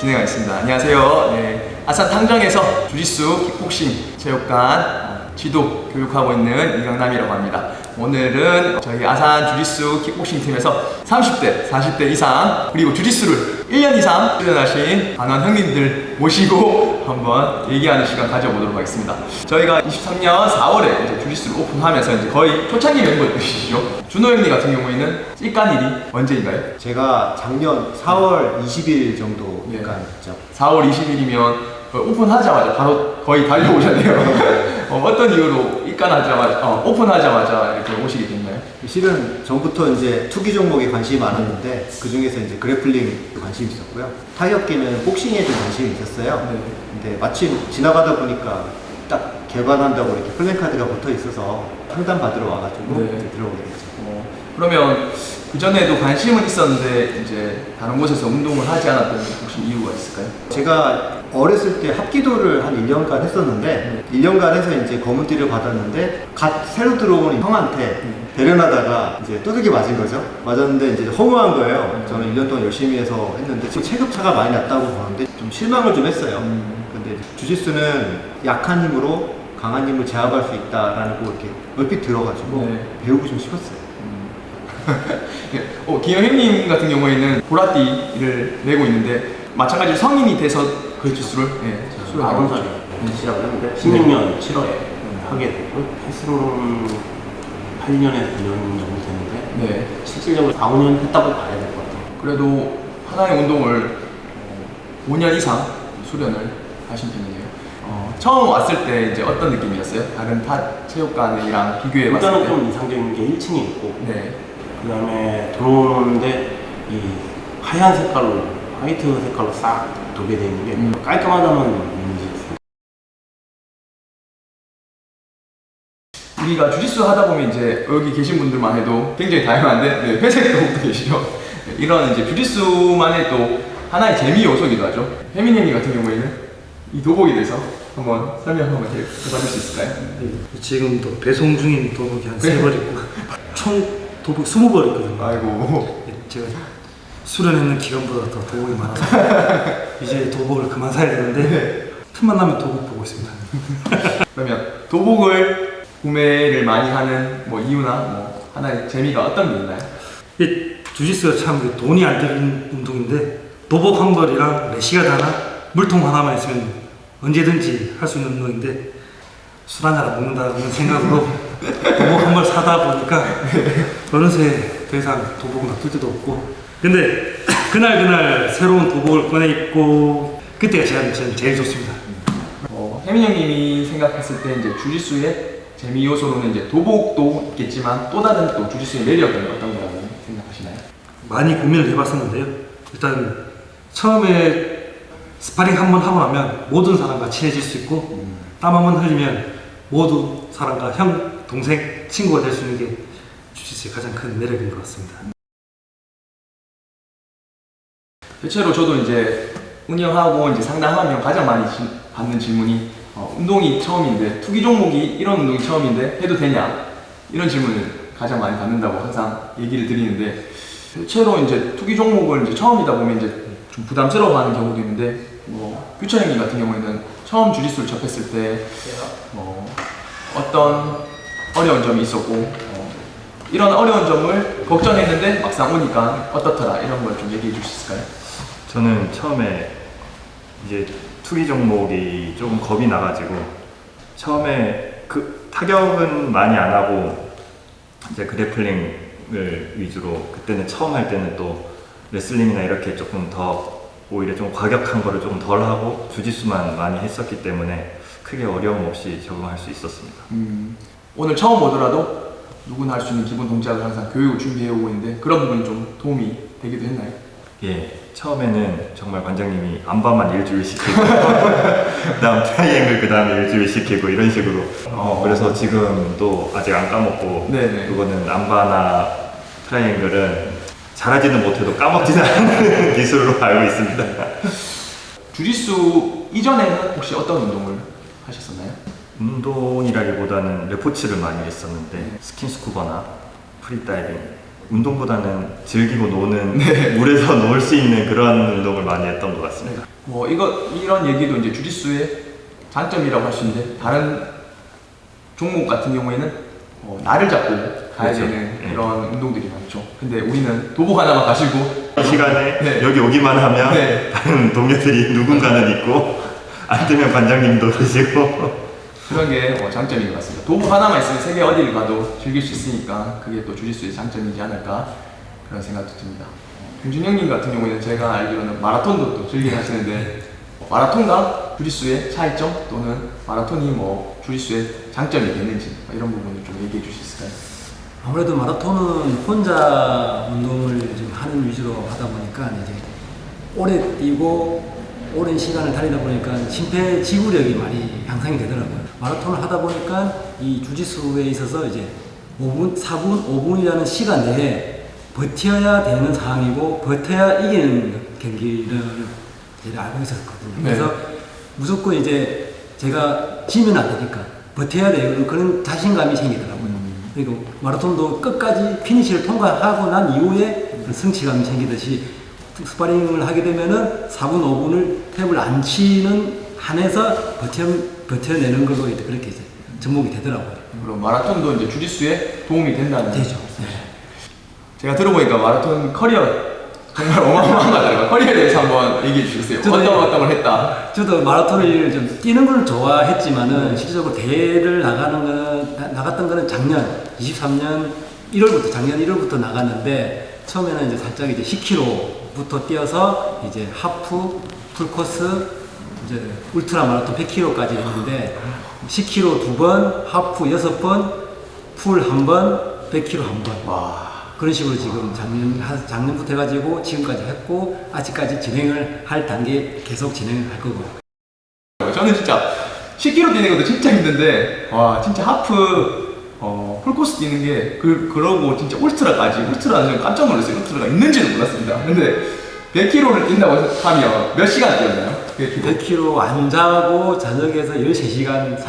진행하겠습니다. 안녕하세요. 네, 아산 탕정에서 주짓수 킥복싱 체육관 지도 교육하고 있는 이강남이라고 합니다. 오늘은 저희 아산 주짓수 킥복싱 팀에서 30대, 40대 이상 그리고 주짓수를 1년 이상 수련하신 관원 형님들 모시고 한번 얘기하는 시간 가져보도록 하겠습니다. 저희가 23년 4월에 이제 주짓수를 오픈하면서 이제 거의 초창기 멤버들이시죠. 준호 형님 같은 경우에는 찔깐일이 언제인가요? 제가 작년 4월 20일 정도니까 했죠. 4월 20일이면 오픈하자마자 바로 거의 달려오셨네요. 어떤 이유로 입관하자마자 오픈하자마자 이렇게 오시게 됐나요? 실은 전부터 이제 투기 종목에 관심이 많았는데 그 중에서 이제 그래플링 관심이 있었고요. 타격기는 복싱에 좀 관심이 있었어요. 네. 근데 마침 지나가다 보니까 딱 개관한다고 이렇게 플랜카드가 붙어 있어서 상담 받으러 와가지고 네. 이제 들어오게 됐죠. 그러면 그 전에도 관심은 있었는데 이제 다른 곳에서 운동을 하지 않았던 혹시 이유가 있을까요? 제가 어렸을 때 합기도를 한 1년간 했었는데 1년간 해서 이제 검은띠를 받았는데 갓 새로 들어온 형한테 대련하다가 이제 두들겨 맞은 거죠. 맞았는데 이제 허무한 거예요. 저는 1년 동안 열심히 해서 했는데 지금 체급차가 많이 났다고 보는데 좀 실망을 좀 했어요. 근데 주짓수는 약한 힘으로 강한 힘을 제압할 수 있다라는 거 이렇게 얼핏 들어가지고 배우고 좀 싶었어요. 기영 형님 같은 경우에는 보라띠를 내고 있는데 마찬가지로 성인이 돼서 그 주짓수를 수를 9살에 시작을 했는데 16년 7월에 하게 됐고 횟수로는 8년에서 9년 정도 됐는데 실질적으로 4, 5년 했다고 봐야 될 것 같아요. 그래도 하나의 운동을 5년 이상 수련을 하신 편이네요. 처음 왔을 때 이제 어떤 느낌이었어요? 다른 타 체육관이랑 비교해 봤을 때? 일단은 좀 이상적인 게 1층이 있고 그 다음에 들어오는데 이 하얀 색깔로 화이트 색깔로 싹 도배되어 있는 게 깔끔하다는 이미지였어요. 우리가 주짓수 하다 보면 이제 여기 계신 분들만 해도 굉장히 다양한데 회색 도복도 계시죠. 이런 이제 주짓수만의 또 하나의 재미 요소이기도 하죠. 혜민이 형님 같은 경우에는 이 도복에 대해서 한번 설명 한번 해봐줄 수 있을까요? 지금도 배송 중인 도복이 한 3벌 있고 총 도복 20벌 있거든요. 아이고. 제가 수련했는 기간보다 더 도복이 많아서 이제 도복을 그만 사야 되는데 틈만 나면 도복 보고 있습니다. 그러면 도복을 구매를 많이 하는 뭐 이유나 뭐 하나의 재미가 어떤 게 있나요? 주짓수가 참 돈이 안 드는 운동인데 도복 한 벌이랑 레시가드 하나, 물통 하나만 있으면 언제든지 할 수 있는 운동인데 술 한잔 안 먹는다는 생각으로 도복 한 벌 사다 보니까 어느새 더 이상 도복은 놔둘 데도 없고 근데 그날 새로운 도복을 꺼내 입고 그때가 저는 제일 좋습니다. 혜민 형님이 생각했을 때 이제 주짓수의 재미 요소로는 이제 도복도 있겠지만 또 다른 또 주짓수의 매력은 어떤 거라고 생각하시나요? 많이 고민을 해봤었는데요. 일단 처음에 스파링 한 번 하고 나면 모든 사람과 친해질 수 있고 땀 한 번 흘리면 모두 사람과 형, 동생, 친구가 될 수 있는 게 주짓수의 가장 큰 매력인 것 같습니다. 대체로 저도 이제 운영하고 이제 상담하면 가장 많이 받는 질문이 운동이 처음인데 투기 종목이 이런 운동이 처음인데 해도 되냐 이런 질문을 가장 많이 받는다고 항상 얘기를 드리는데 대체로 이제 투기 종목을 이제 처음이다 보면 이제 좀 부담스러워하는 경우도 있는데 규철 형님 같은 경우에는 처음 주짓수를 접했을 때 어떤 어려운 점이 있었고 이런 어려운 점을 걱정했는데 막상 오니까 어떻더라 이런 걸 좀 얘기해 줄 수 있을까요? 저는 처음에 이제 투기 종목이 조금 겁이 나가지고 처음에 그 타격은 많이 안 하고 이제 그래플링을 위주로 그때는 처음 할 때는 또 레슬링이나 이렇게 조금 더 오히려 좀 과격한 거를 조금 덜 하고 주짓수만 많이 했었기 때문에 크게 어려움 없이 적응할 수 있었습니다. 오늘 처음 오더라도 누구나 할 수 있는 기본 동작을 항상 교육을 준비해 오고 있는데 그런 부분이 좀 도움이 되기도 했나요? 예, 처음에는 정말 관장님이 안바만 일주일 시키고 그다음 트라이앵글 그다음에 일주일 시키고 이런 식으로 그래서 지금도 아직 안 까먹고 그거는 안바나 트라이앵글은 잘하지는 못해도 까먹지는 않는 기술로 알고 있습니다. 주짓수 이전에는 혹시 어떤 운동을 하셨었나요? 운동이라기보다는 레포츠를 많이 했었는데 스킨스쿠버나 프리다이빙 운동보다는 즐기고 노는 물에서 놀 수 있는 그런 운동을 많이 했던 것 같습니다. 뭐 이런 얘기도 이제 주짓수의 장점이라고 할 수 있는데 다른 종목 같은 경우에는 날을 잡고 가야 그렇죠. 되는 네. 그런 운동들이 많죠. 근데 우리는 도복 하나만 가지고 이 시간에 네. 여기 오기만 하면 네. 다른 동료들이 누군가는 있고 안 되면 관장님도 계시고 그런 게 장점인 것 같습니다. 도복 하나만 있으면 세계 어디를 가도 즐길 수 있으니까 그게 또 주짓수의 장점이지 않을까 그런 생각도 듭니다. 김준 형님 같은 경우에는 제가 알기로는 마라톤도 또 즐기게 하시는데 마라톤과 주짓수의 차이점 또는 마라톤이 뭐 주짓수의 장점이 되는지 이런 부분을 좀 얘기해 주실 수 있을까요? 아무래도 마라톤은 혼자 운동을 좀 하는 위주로 하다 보니까 이제 오래 뛰고 오랜 시간을 달리다 보니까 심폐지구력이 많이 향상이 되더라고요. 마라톤을 하다 보니까 이 주짓수에 있어서 이제 4분, 5분이라는 시간 내에 버텨야 되는 상황이고 버텨야 이기는 경기를 제가 알고 있었거든요. 네. 그래서 무조건 이제 제가 지면 안 되니까 버텨야 되는 그런 자신감이 생기더라고요. 그리고 마라톤도 끝까지 피니시를 통과하고 난 이후에 그 성취감이 생기듯이 스파링을 하게 되면은 4분, 5분을 탭을 안 치는 한에서 버텨내는 걸로 이제 그렇게 이제 접목이 되더라고요. 그럼 마라톤도 이제 주짓수에 도움이 된다는 되죠. 네. 제가 들어보니까 마라톤 커리어 정말 어마어마한 거 같더라고요. 커리어에 대해서 한번 얘기해 주세요. 저도 어떤 걸 했다. 저도 마라톤을 좀 뛰는 걸 좋아했지만은 실질적으로 대회를 나갔던 거는 작년 23년 1월부터 작년 1월부터 나갔는데 처음에는 이제 살짝 이제 10km부터 뛰어서 이제 하프, 풀코스, 이제 울트라 마라톤 100km까지 했는데 10km 2번, 하프 6번, 풀 1번, 100km 1번. 와. 그런 식으로 지금 작년부터 해가지고 지금까지 했고 아직까지 진행을 할 단계 계속 진행을 할 거고요. 저는 진짜 10km 뛰는 것도 진짜 힘든데 와 진짜 하프 풀코스 뛰는 게 그러고 진짜 울트라는 좀 깜짝 놀랐어요. 울트라가 있는지도 몰랐습니다. 근데 100km를 뛴다고 하면 몇 시간 뛰었나요? 100km 안 자고 저녁에서 13시간 40분.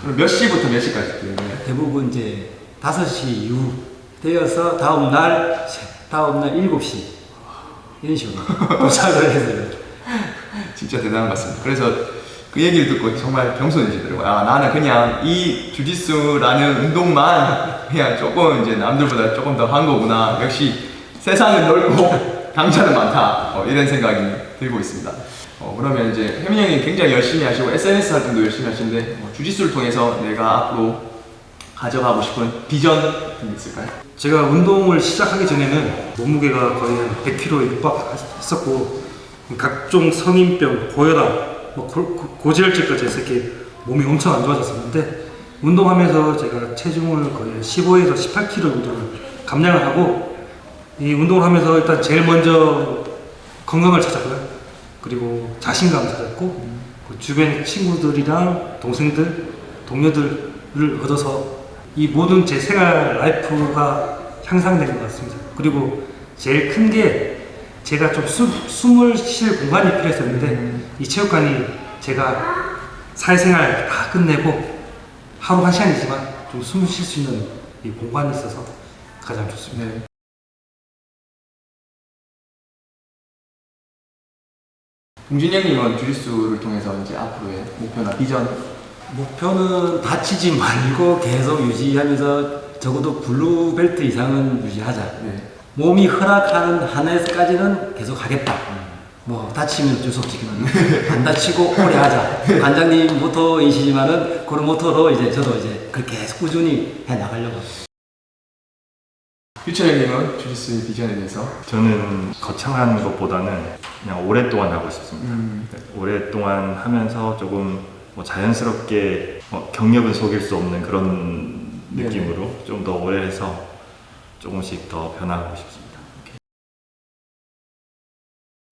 그럼 몇 시부터 몇 시까지 뛰는 거예요? 대부분 이제 5시 이후 되어서 다음날 7시 이런 식으로 도착을 했어요. 진짜 대단한 것 같습니다. 그래서 그 얘기를 듣고 정말 겸손해지더라고요. 아, 나는 그냥 이 주짓수라는 운동만 그냥 조금 이제 남들보다 조금 더 한 거구나. 역시 세상은 넓고 강자는 많다. 이런 생각이 들고 있습니다. 그러면 이제 혜민 형이 굉장히 열심히 하시고 SNS 활동도 열심히 하시는데 주짓수를 통해서 내가 앞으로 가져가고 싶은 비전 같은 게 있을까요? 제가 운동을 시작하기 전에는 몸무게가 거의 한 100kg 육박했었고 각종 성인병, 고혈압, 고지혈증까지 해서 이렇게 몸이 엄청 안 좋아졌었는데 운동하면서 제가 체중을 거의 15에서 18kg 정도를 감량을 하고 이 운동을 하면서 일단 제일 먼저 건강을 찾았고요. 그리고 자신감을 찾았고 그 주변 친구들이랑 동료들을 얻어서 이 모든 제 생활 라이프가 향상된 것 같습니다. 그리고 제일 큰 게 제가 좀 숨을 쉴 공간이 필요했었는데 이 체육관이 제가 사회생활 다 끝내고 하루 1시간이지만 좀 숨을 쉴 수 있는 이 공간이 있어서 가장 좋습니다. 네. 공진 형님은 주짓수를 통해서 이제 앞으로의 목표나 비전 목표는 다치지 말고 계속 유지하면서 적어도 블루벨트 이상은 유지하자. 네. 몸이 허락하는 한에까지는 계속 하겠다. 뭐 다치면 어쩔 수 없지만 안 다치고 오래 하자. 관장님 모토이시지만은 그런 모토로 이제 저도 이제 그렇게 계속 꾸준히 해 나가려고. 유철 형님은 주짓수의 비전에 대해서 저는 거창한 것보다는 그냥 오랫동안 하고 싶습니다. 오랫동안 하면서 조금 뭐 자연스럽게 경력은 속일 수 없는 그런 느낌으로 좀 더 오래 해서 조금씩 더 변화하고 싶습니다.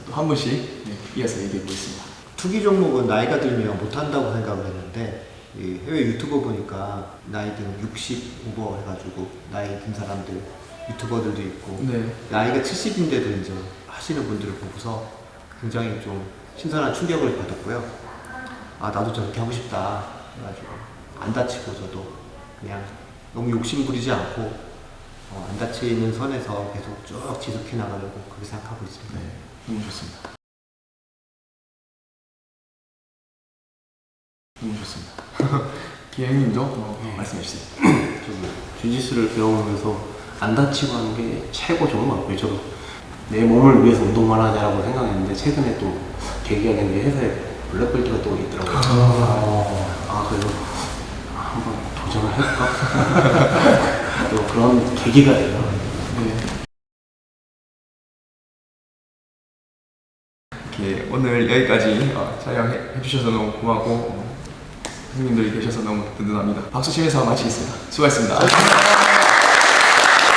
또 한 분씩 이어서 얘기해 보겠습니다. 투기 종목은 나이가 들면 못한다고 생각을 했는데 이 해외 유튜버 보니까 나이 든 60 오버 해가지고 나이 든 사람들 유튜버들도 있고 네. 나이가 70인데도 이제 하시는 분들을 보고서 굉장히 좀 신선한 충격을 받았고요. 아 나도 저렇게 하고 싶다 해가지고 안 다치고 저도 그냥 너무 욕심 부리지 않고 안 다치는 선에서 계속 쭉 지속해 나가려고 그렇게 생각하고 있습니다. 네. 너무 좋습니다. 너무 좋습니다. 기행님도 네. 말씀해 주세요. 저도 주짓수를 배우면서 안 다치고 하는 게 최고 좋은 것 같고요. 저도 내 몸을 위해서 운동만 하자라고 생각했는데 최근에 또 계기가 된 게 회사에 블랙벨트가 또 있더라고요. 그래서 한번 도전을 해볼까? 또 그런 계기가 되더라고요. 이렇게 오늘 여기까지 촬영해 주셔서 너무 고맙고 선생님들이 계셔서 너무 든든합니다. 박수 치면서 마치겠습니다. 수고하셨습니다.